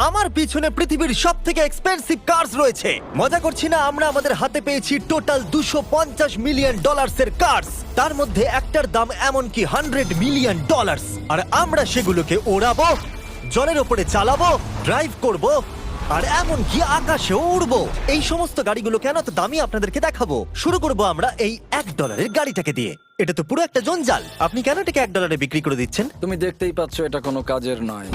আমার পিছনে পৃথিবীর সব থেকে এক্সপেন্সিভ কার্স রয়েছে। মজা করছি না, আমরা আমাদের হাতে পেয়েছি টোটাল $250 মিলিয়ন এর কার্স। তার মধ্যে একটার দাম এমনকি $100 মিলিয়ন। আর আমরা সেগুলোকে ওড়াবো, জলের ওপরে চালাবো, ড্রাইভ করব, আর এমনকি আকাশেও উড়বো। এই সমস্ত গাড়িগুলো কেন তো দামি আপনাদেরকে দেখাবো। শুরু করবো আমরা এই $1 গাড়িটাকে দিয়ে। এটা তো পুরো একটা জঞ্জাল। আপনি কেন এটাকে $1 বিক্রি করে দিচ্ছেন? তুমি দেখতেই পাচ্ছ এটা কোনো কাজের নয়।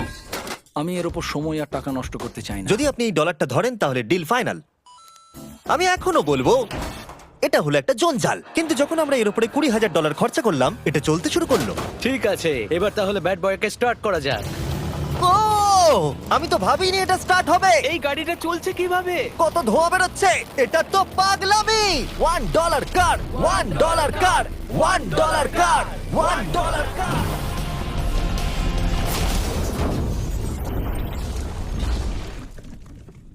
আমি এর উপর সময় আর টাকা নষ্ট করতে চাই না। যদি আপনি এই ডলারটা ধরেন তাহলে ডিল ফাইনাল। আমি এখনো বলবো এটা হলো একটা জঞ্জাল, কিন্তু যখন আমরা এর উপরে $20,000 খরচা করলাম, এটা চলতে শুরু করলো। ঠিক আছে, এবার তাহলে ব্যাড বয়কে স্টার্ট করা যাক। ও, আমি তো ভাবিনি এটা স্টার্ট হবে। এই গাড়িটা চলছে কিভাবে? কত ধোঁয়া বেরোচ্ছে, এটা তো পাগলামি। $1 কার, $1 কার, $1 কার, $1 কার।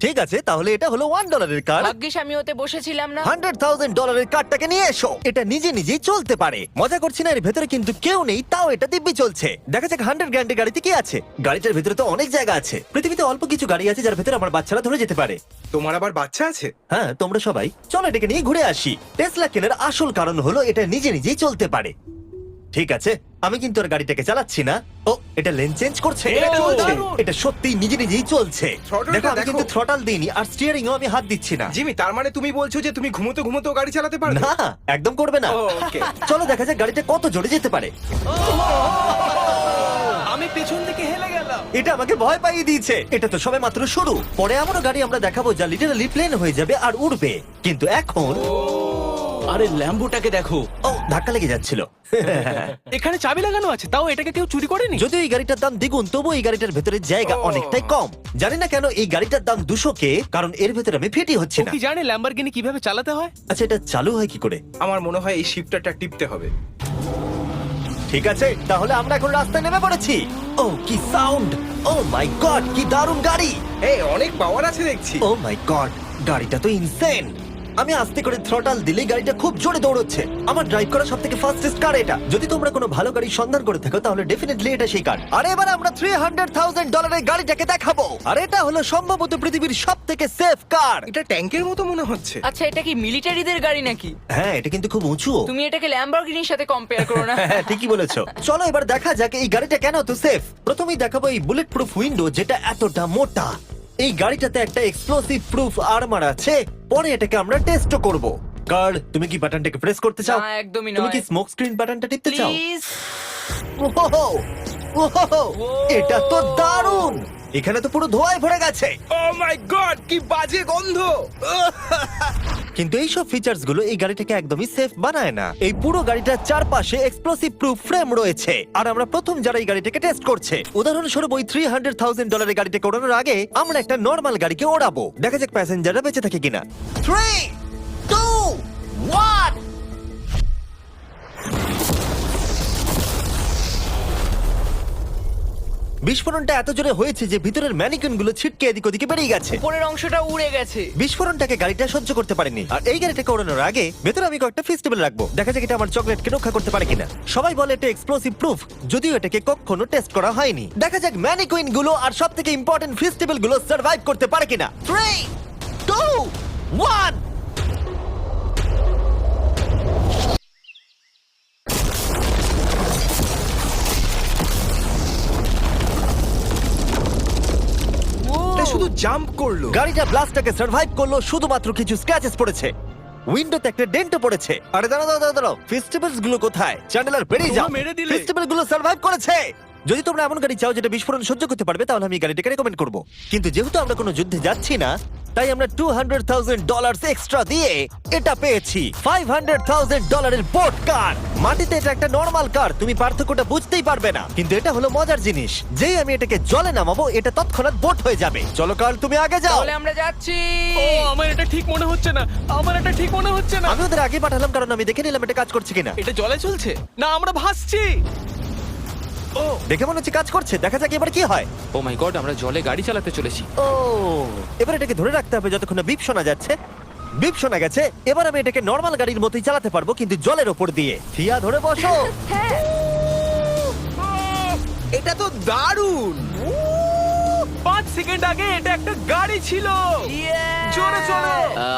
ঠিক আছে, তাহলে এটা হলো $1 কার। ভাগ্যিস আমি ওতে বসেছিলাম না। $100,000 কারটাকে নিয়ে এসো। এটা নিজে নিজেই চলতে পারে। মজা করছি না, এর ভেতরে কিন্তু কেউ নেই, তাও এটা দিব্যি চলছে। দেখা যাক 100 গ্র্যান্ডের গাড়িতে কি আছে। গাড়িটার ভেতরে তো অনেক জায়গা আছে। পৃথিবীতে অল্প কিছু গাড়ি আছে যার ভেতরে আমার বাচ্চারা ধরে যেতে পারে। তোমার আবার বাচ্চা আছে? হ্যাঁ, তোমরা সবাই চলো এটাকে নিয়ে ঘুরে আসি। টেসলা কেনার আসল কারণ হলো এটা নিজে নিজেই চলতে পারে। ঠিক আছে, আমি কিন্তু আর গাড়িটাকে চালাচ্ছি না। ও, এটা লেন চেঞ্জ করছে। এটা চলছে। এটা সত্যি নিজে নিজেই চলছে। Throttle-টা দেখো, আমি দেখো। কিন্তু থ্রটাল দিইনি, আর স্টিয়ারিংও আমি হাত দিচ্ছি না। জিমি, তার মানে তুমি বলছো যে তুমি ঘুমোতে ঘুমোতেও গাড়ি চালাতে পারবে? না, একদম করবে না। ও, ওকে। চলো দেখা যাক গাড়িটা কত জোরে যেতে পারে। আমি পেছন থেকে হেলে গেলাম। এটা আমাকে ভয় পাইয়ে দিয়েছে। এটা তো সবে মাত্র শুরু। পরে এমনও গাড়ি আমরা দেখাবো যা লিটারালি প্লেন হয়ে যাবে আর উড়বে। কিন্তু এখন আরে ল্যাম্বোটাকে দেখো, ও, ধাক্কা লেগে যাচ্ছিল। এখানে চাবি লাগানো আছে, তাও এটাকে কেউ চুরি করেনি। যদিও এই গাড়িটার দাম দ্বিগুণ, তবু এই গাড়িটার ভেতরে জায়গা অনেকটাই কম। জানি না কেন এই গাড়িটার দাম 200K, কারণ এর ভেতরে আমি ফিটি হচ্ছে ও না। কি জানে ল্যাম্বরগিনি কিভাবে চালাতে হয়? আচ্ছা, এটা চালু হয় কি করে? আমার মনে হয় এই শিফটারটা টিপতে হবে। ঠিক আছে, তাহলে আমরা এখন রাস্তায় নেমে পড়েছি। ও, কি সাউন্ড! ও মাই গড, কি দারুণ গাড়ি! এই অনেক পাওয়ার আছে দেখছি। ও মাই গড, গাড়িটা তো ইনসেন। আমি আস্তে করে থ্রটাল দিলেই গাড়িটা খুব জোরে দৌড়চ্ছে। আমার ড্রাইভ করা সবথেকে ফাস্টেস্ট কার এটা। যদি তোমরা কোনো ভালো গাড়ির সন্ধান করে থাকো তাহলে ডেফিনেটলি এটা সেই কার। আর এবার আমরা $300,000 এর গাড়িটাকে দেখাবো। আর এটা হলো সম্ভবত পৃথিবীর সবথেকে সেফ কার। এটা ট্যাঙ্কের মতো মনে হচ্ছে। আচ্ছা, এটা কি মিলিটারিদের গাড়ি নাকি? হ্যাঁ, এটা কিন্তু খুব উঁচু। তুমি এটাকে ল্যাম্বরগিনির সাথে কম্পেয়ার করো না। হ্যাঁ, ঠিকই বলেছো। চলো এবার দেখা যাক এই গাড়িটা কেন এত সেফ। প্রথমেই দেখাবো এই বুলেট প্রুফ উইন্ডো, যেটা এতটা মোটা। এই গাড়িটাতে একটা এক্সপ্লোসিভ প্রুফ আর্মার আছে। পরে এটাকে আমরা টেস্টও করব। কার্ড, তুমি কি বাটনটাকে প্রেস করতে চাও? না, একদমই তুমি নয়। কি স্মোক স্ক্রিন বাটনটা টিপতে চাও? প্লিজ। ওহো, ওহো, এটা তো দারুণ। এখানে তো পুরো ধোঁয়ায় ভরে গেছে। ও মাই গড, কি বাজে গন্ধ! কিন্তু এইসব ফিচার্স গুলো এই গাড়িটাকে একদমই সেফ বানায় না। এই পুরো গাড়িটার চারপাশে এক্সপ্লোসিভ প্রুফ ফ্রেম রয়েছে, আর আমরা প্রথম যারা এই গাড়িটাকে টেস্ট করছে। উদাহরণস্বরূপ ওই $300,000 এর গাড়িটাকে ওড়ানোর আগে আমরা একটা নর্মাল গাড়িকে ওড়াবো। দেখা যাক প্যাসেঞ্জাররা বেঁচে থাকে কিনা। 3, 2, 1। বিস্ফোরণটা এত জোরে হয়েছে যে ভিতরের ম্যানিকুইন গুলো ছিটকে এদিক ওদিকে বেরিয়ে গেছে। উপরের অংশটা উড়ে গেছে। বিস্ফোরণটাকে গাড়িটা সহ্য করতে পারেনি। আর এই গাড়িটাকে ওড়ানোর আগে ভেতরে আমি কয়েকটা ফেস্টিভ্যাল রাখবো, দেখা যাক এটা আমার চকলেটকে রক্ষা করতে পারে কিনা। সবাই বলে এটা এক্সপ্লোসিভ প্রুফ, যদিও এটাকে কখনো টেস্ট করা হয়নি। দেখা যাক ম্যানিকুইন গুলো আর সবথেকে ইম্পর্টেন্ট ফেস্টিভ্যাল গুলো সার্ভাইভ করতে পারে কিনা। 3, 2, 1। এটা শুধু জাম্প করলো। গাড়িটা ব্লাস্টটাকে সার্ভাইভ করলো, শুধুমাত্র কিছু স্ক্র্যাচেস পড়েছে। উইন্ডোতে একটা ডেন্টও পড়েছে। আরে দাঁড়াও, ফেস্টিভ্যালস গুলো কোথায়? চ্যান্ডেলার বেরিয়ে যাও। তোমরা মেরে দিলে। ফেস্টিভ্যাল গুলো সার্ভাইভ করেছে। যদি তোমরা এমন গাড়ি চাও যেটা বিস্ফোরণ সহ্য করতে পারবে, তাহলে আমি এই গাড়িটাকে রেকমেন্ড করব। কিন্তু যেহেতু আমরা কোনো যুদ্ধে যাচ্ছি না, তাই আমরা $200,000 এক্সট্রা দিয়ে এটা পেয়েছি। $500,000 এর বোট কার। মাটিতে এটা একটা নর্মাল কার, তুমি পার্থক্যটা বুঝতেই পারবে না। কিন্তু এটা হলো মজার জিনিস, যেই আমি এটাকে জলে নামাবো এটা তৎক্ষণাৎ বোট হয়ে যাবে। চলো কার, তুমি আগে যাও। তাহলে আমরা যাচ্ছি। ও, আমার এটা ঠিক মনে হচ্ছে না, আমার এটা ঠিক মনে হচ্ছে না। আমি ওদের আগে পাঠালাম কারণ আমি দেখে নিলাম এটা কাজ করছে কিনা। এটা জলে চলছে না, আমরা ভাসছি। ও, দেখে মনে হচ্ছে কাজ করছে, দেখা যাক এবার কি হয়। ও মাই গড, আমরা জলে গাড়ি চালাতে চলেছি। ও, এবার এটাকে ধরে রাখতে হবে যতক্ষণ না বিপ শোনা যাচ্ছে। বিপ শোনা গেছে, এবার আমি এটাকে নর্মাল গাড়ির মতোই চালাতে পারবো, কিন্তু জলের ওপর দিয়ে। থিয়া, ধরে বসো। হ্যাঁ। এটা তো দারুণ! 5 সেকেন্ড আগে এটা একটা গাড়ি ছিল। জোরে চলো।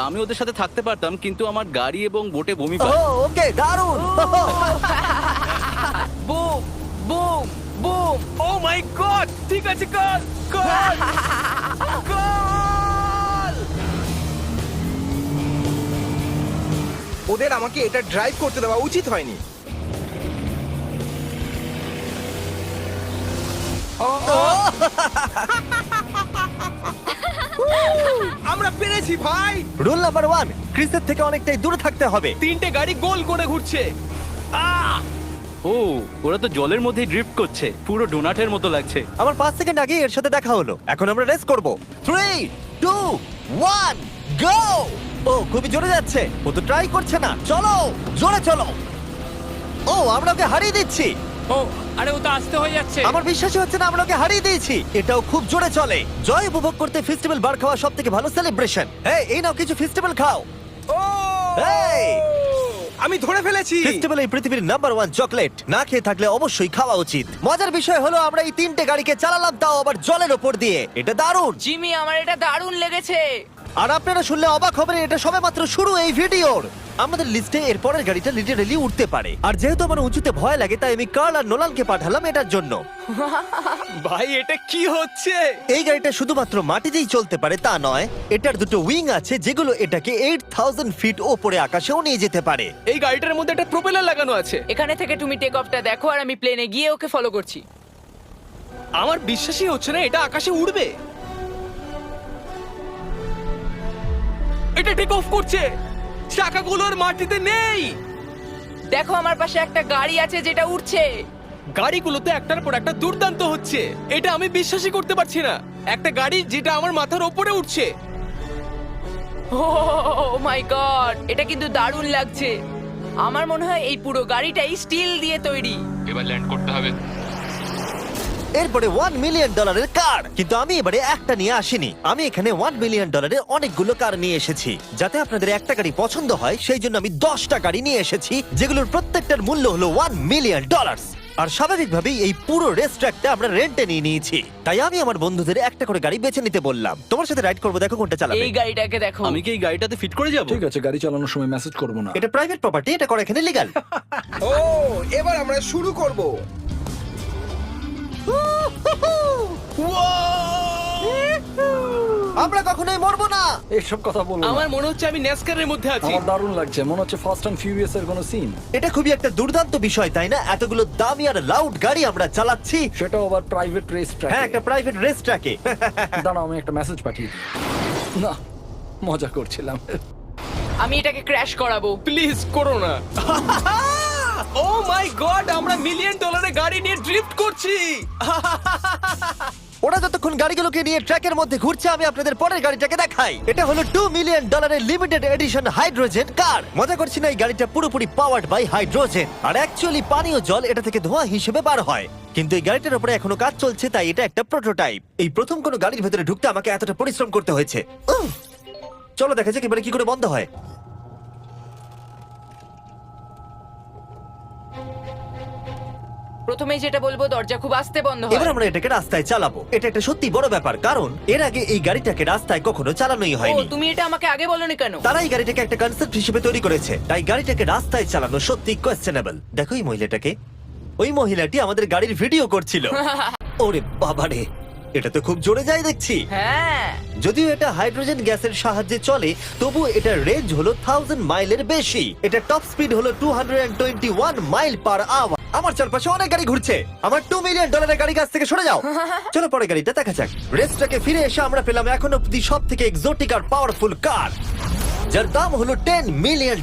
আমি ওদের সাথে থাকতে পারতাম, কিন্তু আমার গাড়ি এবং বোটে বমি ও পায়। ওকে দারুণ বুম বুম বুম। ও মাই গড, ঠিক আছে, কর কর কর। ওদের আমাকে এটা ড্রাইভ করতে দেওয়া উচিত হয়নি। আমরা পেরেছি ভাই। রুল নাম্বার 1, ক্রিসের থেকে অনেকটাই দূরে থাকতে হবে। 3টে গাড়ি গোল করে ঘুরছে। ও, ওরা তো জলের মধ্যেই ড্রিফট করছে, পুরো ডোনাটের মতো লাগছে। আমার 5 সেকেন্ড আগে এর সাথে দেখা হলো। এখন আমরা রেস করব। 3 2 1 গো। ও খুবই জোরে যাচ্ছে। ও তো ট্রাই করছে না। চলো জোরে চলো। ও আমরা ওকে হারিয়ে দিচ্ছি। ও আরে ও তো আসতে হয়ে যাচ্ছে। আমার বিশ্বাসই হচ্ছে না আমরা ওকে হারিয়ে দিয়েছি। এটাও খুব জোরে চলে। জয় উপভোগ করতে ফেস্টিভ্যাল বার খাওয়া সবথেকে ভালো সেলিব্রেশন। এই নাও কিছু ফেস্টিভ্যাল খাও। ও এই আমি ধরে ফেলেছি। ফেস্টিভ্যাল এই পৃথিবীর নাম্বার 1 চকলেট। না খেয়ে থাকলে অবশ্যই খাওয়া উচিত। মজার বিষয় হলো আমরা এই 3টে গাড়িকে চালালাম, তাও আবার জলের ওপর দিয়ে। এটা দারুণ। জিমি, আমার এটা দারুণ লেগেছে। আর আপনারা শুনলে অবাক হবেন, এটা সবেমাত্র শুরু এই ভিডিওর। আমাদের লিস্টে এর পরের গাড়িটা লিটারেলি উঠতে পারে। আর যেহেতু আমার উঁচুতে ভয় লাগে, তাই আমি কার্ল আর নোলানকে পাঠালাম এটার জন্য। ভাই এটা কি হচ্ছে? এই গাড়িটা শুধুমাত্র মাটিতেই চলতে পারে তা নয়, এটার দুটো উইং আছে যেগুলো এটাকে 8000 ফিট ওপরে আকাশেও নিয়ে যেতে পারে। এই গাড়িটার মধ্যে একটা প্রপেলার লাগানো আছে। এখানে থেকে তুমি টেক অফটা দেখো আর আমি প্লেনে গিয়ে ওকে ফলো করছি। আমার বিশ্বাসই হচ্ছে না এটা আকাশে উড়বে। এটা টেক অফ করছে। চাকাগুলোর মাটিতে নেই। দেখো আমার পাশে একটা গাড়ি আছে যেটা উঠছে। গাড়িগুলোতে একটার পর একটা দুর্দান্ত হচ্ছে। এটা আমি বিশ্বাসই করতে পারছি না। একটা গাড়ি যেটা আমার মাথার ওপরে উঠছে। ও মাই গড, এটা কিন্তু দারুণ লাগছে। আমার মনে হয় এই পুরো গাড়িটাই স্টিল দিয়ে তৈরি। এবার ল্যান্ড করতে হবে। এরপরে $1 মিলিয়ন কার। কিন্তু আমি এবারে একটা নিয়ে আসিনি। আমি এখানে $1 মিলিয়ন অনেকগুলো কার নিয়ে এসেছি। যাতে আপনাদের একটা গাড়ি পছন্দ হয় সেই জন্য আমি 10টা গাড়ি নিয়ে এসেছি, যেগুলোর প্রত্যেকটার মূল্য হলো $1 মিলিয়ন। আর স্বাভাবিকভাবেই এই পুরো রেস ট্র্যাকটা আমরা রেন্টে নিয়ে নিয়েছি। তাই আমি আমার বন্ধুদের একটা করে গাড়ি বেছে নিতে বললাম। তোমার সাথে রাইড করবো, দেখো কোনটা চালাবে। এই গাড়িটাকে দেখো। আমি কি এই গাড়িটাতে ফিট করে যাব? ঠিক আছে, গাড়ি চালানোর সময় মেসেজ করবো না। এটা প্রাইভেট প্রপার্টি, এটা করা এখানে লিগ্যাল। ও এবার আমরা শুরু করব। আমরা কখনোই মরবো না। এসব কথা বলবো না। আমার মনে হচ্ছে আমি ন্যাসকারের মধ্যে আছি। আমার দারুণ লাগছে, মনে হচ্ছে ফাস্ট অ্যান্ড ফিউরিয়াস এর কোনো সিন। এটা খুবই একটা দুর্দান্ত বিষয়, তাই না? এতগুলো দামি আর লাউড গাড়ি আমরা চালাচ্ছি। সেটাও আবার প্রাইভেট রেস ট্র্যাক। হ্যাঁ, একটা প্রাইভেট রেস ট্র্যাকে। দাঁড়াও, আমি একটা মেসেজ পাঠিয়ে দিই। না, মজা করছিলাম। আমি এটাকে ক্র্যাশ করাবো। প্লিজ করো না। ও মাই গড, আমরা $1 মিলিয়ন গাড়ি নিয়ে ড্রিফট করছি। ওরা যতক্ষণ গাড়িগুলোকে নিয়ে ট্র্যাকের মধ্যে ঘুরছে, আমি আপনাদের পরের গাড়িটাকে দেখাই। এটা হলো $2 million limited edition hydrogen car. মজা করছি না, এই গাড়িটা পুরোপুরি পাওয়ার্ড বাই হাইড্রোজেন। আর অ্যাকচুয়ালি পানীয় জল এটা থেকে ধোঁয়া হিসেবে বার হয়। কিন্তু এই গাড়িটার উপরে এখনো কাজ চলছে, তাই এটা একটা প্রোটোটাইপ। এই প্রথম কোনো গাড়ির ভেতরে ঢুকতে আমাকে এতটা পরিশ্রম করতে হয়েছে। চলো দেখা যাক এবারে কি করে বন্ধ হয়। প্রথমেই যেটা বলবো, দরজা খুব আস্তে বন্ধ এবার হয়। আমরা এটাকে রাস্তায় চালাবো। এটা একটা সত্যি বড় ব্যাপার, কারণ এর আগে এই গাড়িটাকে রাস্তায় কখনো চালানোই ও, হয়নি। তুমি এটা আমাকে আগে বলনি কেন? তারা এই গাড়িটাকে একটা কনসেপ্ট হিসেবে তৈরি করেছে, তাই গাড়িটাকে রাস্তায় চালানো সত্যি কোয়েশ্চেনেবল। দেখো এই মহিলাটাকে। ওই মহিলাটি আমাদের গাড়ির ভিডিও করছিল। ওরে বাবারে, এটা তো খুব জোরে যায় দেখছি। হ্যাঁ, যদিও এটা হাইড্রোজেন গ্যাসের সাহায্যে চলে, তবু এটার রেঞ্জ হলো 1000 মাইলের বেশি। এটা টপ স্পিড হলো 221 মাইল পার আওয়ার। আমার চারপাশে অনেক গাড়ি ঘুরছে। আমার $2 মিলিয়ন গাড়ি কাছ থেকে সরে যাও। চলো পরে গাড়িটা দেখা যাক। রেসটাকে ফিরে এসে আমরা পেলাম এখন অব্দি সব থেকে এক্সোটিক আর পাওয়ারফুল কার, যার দাম হলো $10 মিলিয়ন।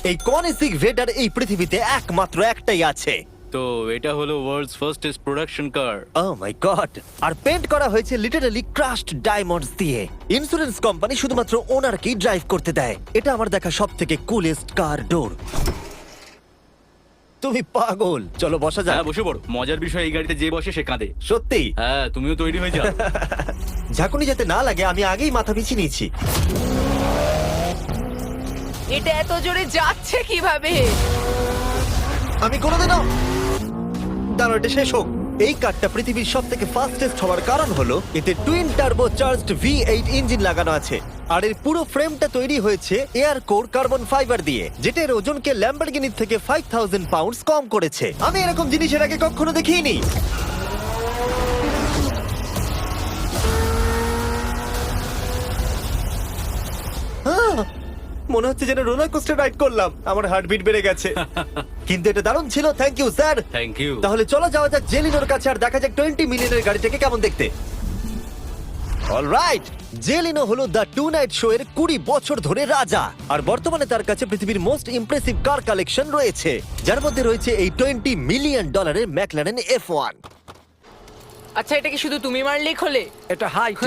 এই কনিসিক ভেডার এই পৃথিবীতে একমাত্র একটাই আছে। তো এটা হলো world's fastest production car. Oh my God! আর পেন্ট করা হয়েছে লিটারালি ক্রাশড ডায়মন্ডস দিয়ে। ইন্স্যুরেন্স কোম্পানি শুধুমাত্র ওনারকেই ড্রাইভ করতে দেয়। এটা আমার দেখা সব থেকে কুলেস্ট কার ডোর। তুমি পাগল। চলো বসা যাক। হ্যাঁ, বসে পড়ো। মজার বিষয়, এই গাড়িতে যে বসে সে কাঁদে। সত্যি হ্যাঁ, তুমিও তৈরি হয়ে যাও। ঝাঁকুনি যাতে না লাগে আমি আগেই মাথা পিছিয়ে নিয়েছি। এটা এত জোরে যাচ্ছে কিভাবে? আমি কোনোদিনও দাঁড়ো, এটা শেষ হোক। এই কারটা পৃথিবীর সব থেকে ফাস্টেস্ট হওয়ার কারণ হলো এতে twin turbo charged V8 engine লাগানো আছে। আর এর পুরো ফ্রেমটা তৈরি হয়েছে এয়ার কোর কার্বন ফাইবার দিয়ে, যেটা এর ওজনকে ল্যাম্বরগিনির থেকে 5000 পাউন্ডস কম করেছে। আমি এরকম জিনিসের আগে কখনো দেখিনি। মনে হচ্ছে যেন রোলার কোস্টার রাইড করলাম। আমার হার্টবিট বেড়ে গেছে। কিন্তু এটা দারুণ ছিল। Thank you sir. Thank you. তাহলে চলো যাওয়া যাক জেলিনোর কাছে আর দেখা যাক 20 মিলিয়নের গাড়িটাকে কেমন দেখতে। অলরাইট, জেলিনো হলো দ্য টু নাইট শো এর 20 বছর ধরে রাজা, আর বর্তমানে তার কাছে পৃথিবীর মোস্ট ইমপ্রেসিভ কার কালেকশন রয়েছে, যার মধ্যে রয়েছে এই $20 মিলিয়ন ম্যাকলারেন F1। আচ্ছা, এটা কি শুধু তুমি মারলেই খোলে? এটা হাইট।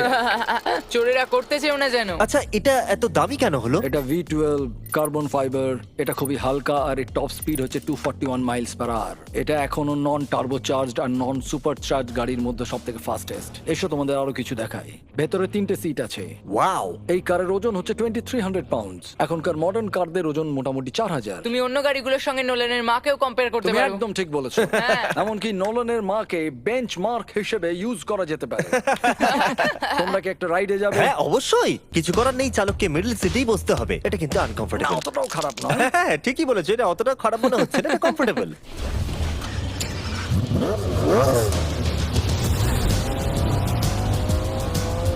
চোরেরা করতে চেও না যেন। আচ্ছা, এটা এত দামি কেন হলো? এটা V12 কার্বন ফাইবার। এটা খুবই হালকা আর এর টপ স্পিড হচ্ছে 241 মাইলস পার আওয়ার। এটা এখনো নন টার্বো চার্জড আর নন সুপার চার্জ গাড়ির মধ্যে সবথেকে ফাস্টেস্ট। এসো তোমাদের আরো কিছু দেখাই। ভেতরে 3টে সিট আছে। ওয়াও, এই কারের ওজন হচ্ছে 2300 পাউন্ডস। এখনকার মডার্ন কারদের ওজন মোটামুটি 4000। তুমি অন্য গাড়িগুলোর সঙ্গে নোলেনের মাকেও কম্পেয়ার করতে তুমি পারো। একদম ঠিক বলেছো। হ্যাঁ। এমনকি নোলানের মাকে বেঞ্চমার্ক হিসেবে ইউজ করা যেতে পারে। তোমরা কি একটা রাইডে যাবে? হ্যাঁ অবশ্যই। কিছু করার নেই, চালককে মিডল সিটেই বসতে হবে। এটা কিন্তু আনকমফোর্টেবল। অতটাও খারাপ নয়। হ্যাঁ ঠিকই বলেছো, এটা অতটা খারাপ মনে হচ্ছে না, এটা কমফোর্টেবল।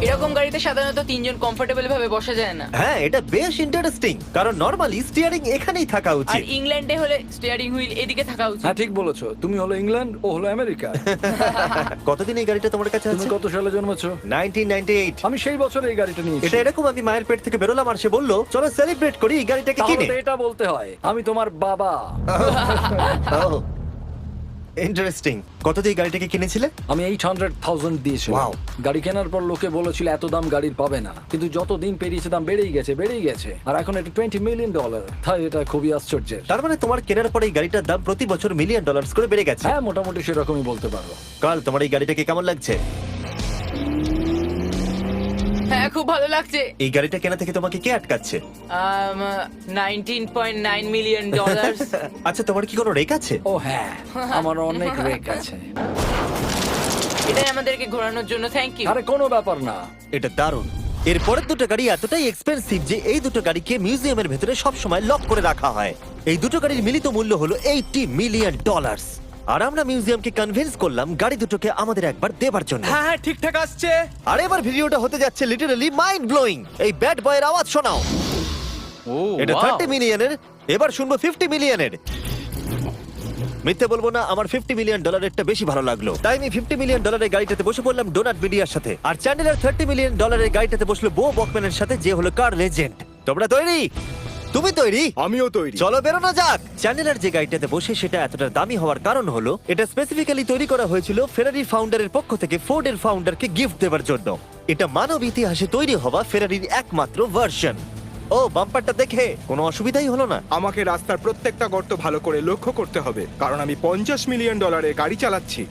এরকম গাড়িতে সাধারণত 3 জন কমফোর্টেবল ভাবে বসা যায় না। হ্যাঁ, এটা বেশ ইন্টারেস্টিং, কারণ নরমালি স্টিয়ারিং এখানেই থাকা আর উচিত। ইংল্যান্ডে হলে স্টিয়ারিং হুইল এদিকে থাকা উচিত। হ্যাঁ ঠিক বলেছো। তুমি হলো ইংল্যান্ড, ও হলো আমেরিকা। কতদিন এই গাড়িটা তোমার কাছে তুমি আছে? কত সালে জন্মেছো? 1998। আমি সেই বছর এই গাড়িটা নিয়েছি। এটা এরকম, আমি মায়ের পেট থেকে বেরোলাম আর সে বললো চলো সেলিব্রেট করি এই গাড়িটাকে তাহলে কিনে। তো এটা বলতে হয় আমি তোমার বাবা। ইন্টারেস্টিং। কত দিয়ে এই গাড়িটাকে কিনেছিলে? আমি 800,000 দিয়েছি। Wow. গাড়ি কেনার পর লোকে বলেছিল এত দাম গাড়ির পাবে না, কিন্তু যত দিন পেরিয়েছে দাম বেড়েই গেছে। আর এখন এটা $20 মিলিয়ন। তাই এটা খুবই আশ্চর্যের। তার মানে তোমার কেনার পরে এই গাড়িটার দাম প্রতি বছর $1 মিলিয়ন করে বেড়ে গেছে। হ্যাঁ মোটামুটি সেরকমই বলতে পারো। কাল তোমার এই গাড়িটাকে কেমন লাগছে? হ্যাঁ, খুব ভালো লাগছে। এই গাড়িটা কেনা থেকে তোমাকে কে আটকাচ্ছে? $19.9 মিলিয়ন। আচ্ছা, তোমার কি কোনো রেক আছে? ও হ্যাঁ, আমার অনেক রেক আছে। এটাই আমাদেরকে ঘোরানোর জন্য থ্যাংক ইউ। আরে কোনো ব্যাপার না। এটা দারুণ। এর পরের দুটো গাড়ি এতটাই এক্সপেন্সিভ যে এই দুটো গাড়িকে মিউজিয়ামের ভেতরে সব সময় লক করে রাখা হয়। এই দুটো গাড়ির মিলিত মূল্য হলো $80 মিলিয়ন। আর আমরা মিউজিয়ামকে কনভিন্স করলাম গাড়ি দুটোকে আমাদের একবার দেবার জন্য। হ্যাঁ হ্যাঁ, ঠিকঠাক আসছে। আর এবার ভিডিওটা হতে যাচ্ছে লিটারালি মাইন্ড ব্লোয়িং। এই ব্যাড বয়ের আওয়াজ শোনাও। ও এটা wow! 30 মিলিয়নের, এবার শুনবো 50 মিলিয়নের। মিথ্যে বলবো না, আমার $50 মিলিয়ন বেশি ভালো লাগলো, তাই আমি $50 মিলিয়ন গাড়িটাতে বসে পড়লাম ডোনাট মিডিয়ার সাথে। আর চ্যান্ডেলার $30 মিলিয়ন গাড়িটাতে বসলো বো বকম্যানের সাথে, যে হলো কার লেজেন্ড। তোমরা তৈরি? তুমি তৈরি? আমিও তৈরি। চলো বেরোনো যাক। চ্যান্ডেলার যে গাড়িটাতে বসে সেটা এতটা দামি হওয়ার কারণ হলো এটা স্পেসিফিক্যালি তৈরি করা হয়েছিল ফেরারি ফাউন্ডারের পক্ষ থেকে ফোর্ডের ফাউন্ডারকে গিফট দেওয়ার জন্য। এটা মানব ইতিহাসে তৈরি হওয়া ফেরারির একমাত্র ভার্সন। ও, বাম্পারটা দেখে কোনো অসুবিধাই হলো না। আমাকে রাস্তার প্রত্যেকটা গর্ত ভালো করে লক্ষ্য করতে হবে, কারণ আমি $50 মিলিয়ন গাড়ি চালাচ্ছি।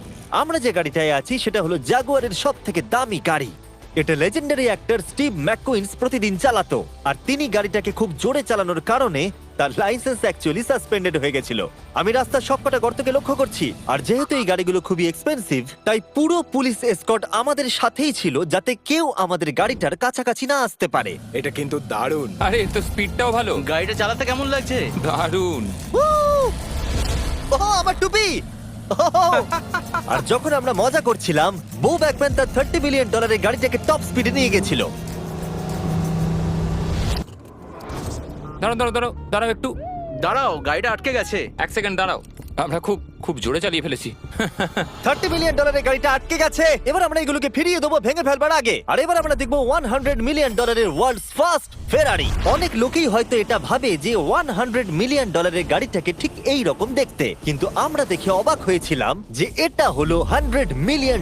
আমরা যে গাড়িটায় আছি সেটা হলো জাগুয়ারের সব থেকে দামি গাড়ি। এটা লেজেন্ডারি অ্যাক্টর স্টিভ ম্যাককুইন্স প্রতিদিন চালাতো, আর তিনি গাড়িটাকে খুব জোরে চালানোর কারণে তার লাইসেন্স অ্যাকচুয়ালি সাসপেন্ডেড হয়ে গেছিল। আমি রাস্তার সবকটা গর্তকে লক্ষ্য করছি, আর যেহেতু এই গাড়িগুলো খুবই এক্সপেন্সিভ তাই পুরো পুলিশ এসকর্ট আমাদের সাথেই ছিল, যাতে কেউ আমাদের গাড়িটার কাছাকাছি না আসতে পারে। এটা কিন্তু দারুণ। আরে এর তো স্পিডটাও ভালো। গাড়িটা চালাতে কেমন লাগছে? দারুণ। ওহ, আমার টুপি! ওহ! আর যখন আমরা মজা করছিলাম, বো ব্যাকম্যান তার $30 মিলিয়ন গাড়িটাকে টপ স্পিডে নিয়ে গেছিল। দাঁড়াও একটু। দাঁড়াও, গাড়িটা আটকে গেছে। 1 সেকেন্ড দাঁড়াও। আমরা খুব জোরে চালিয়ে ফেলেছি। $30 মিলিয়ন গাড়িটা আটকে গেছে। এবার আমরা এগুলোকে ফিরিয়ে দেবো ভেঙে ফেলবার আগে। আর এবার আমরা দেখবো $100 মিলিয়ন ওয়ার্ল্ডস ফার্স্ট ফেরারি। অনেক লোকেই হয়তো এটা ভাবে যে $100 মিলিয়ন গাড়িটাকে ঠিক এই রকম দেখতে, কিন্তু আমরা দেখে অবাক হয়েছিলাম যে এটা হলো $100 মিলিয়ন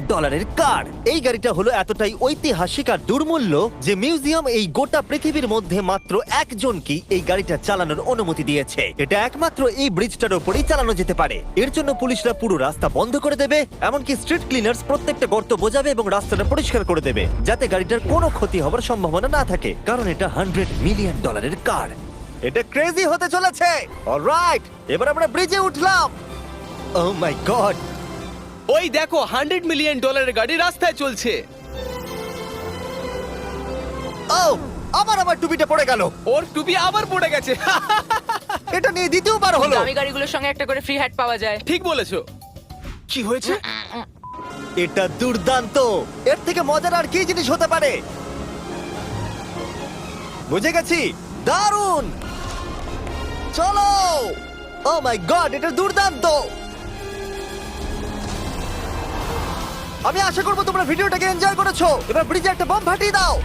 কার। এই গাড়িটা হলো এতটাই ঐতিহাসিক আর দুর্মূল্য যে মিউজিয়াম এই গোটা পৃথিবীর মধ্যে মাত্র একজনকে এই গাড়িটা চালানোর অনুমতি দিয়েছে। এটা একমাত্র এই ব্রিজটার উপরেই চালানো যেতে পারে। এর জন্য পুলিশরা পুরো রাস্তা বন্ধ করে দেবে, এমনকি স্ট্রিট ক্লিনার্স প্রত্যেকটা গর্ত বোঝাবে এবং রাস্তাটা পরিষ্কার করে দেবে, যাতে গাড়িটার কোনো ক্ষতি হওয়ার সম্ভাবনা না থাকে, কারণ এটা $100 মিলিয়ন কার। এটা ক্রেজি হতে চলেছে। অলরাইট, এবার আমরা ব্রিজে উঠলাম। ও মাই গড! ওই দেখো $100 মিলিয়ন গাড়ি রাস্তায় চলছে। ও আমার টুপিটা পড়ে গেল। ওর টুপি আবার পড়ে গেছে। এটা নিয়ে দ্বিতীয়বার হলো। দামি গাড়িগুলোর সঙ্গে একটা করে ফ্রি হ্যাট পাওয়া যায়। ঠিক বলেছো। কি হয়েছে? এটা দুর্দান্ত। এর থেকে মজার আর কি জিনিস হতে পারে? বুঝে গেছি, দারুণ। চলো। ও মাই গড, এটা দুর্দান্ত। আমি আশা করবো তোমরা ভিডিওটাকে এনজয় করেছো। এবার ব্রিজে একটা বম ফাটিয়ে দাও।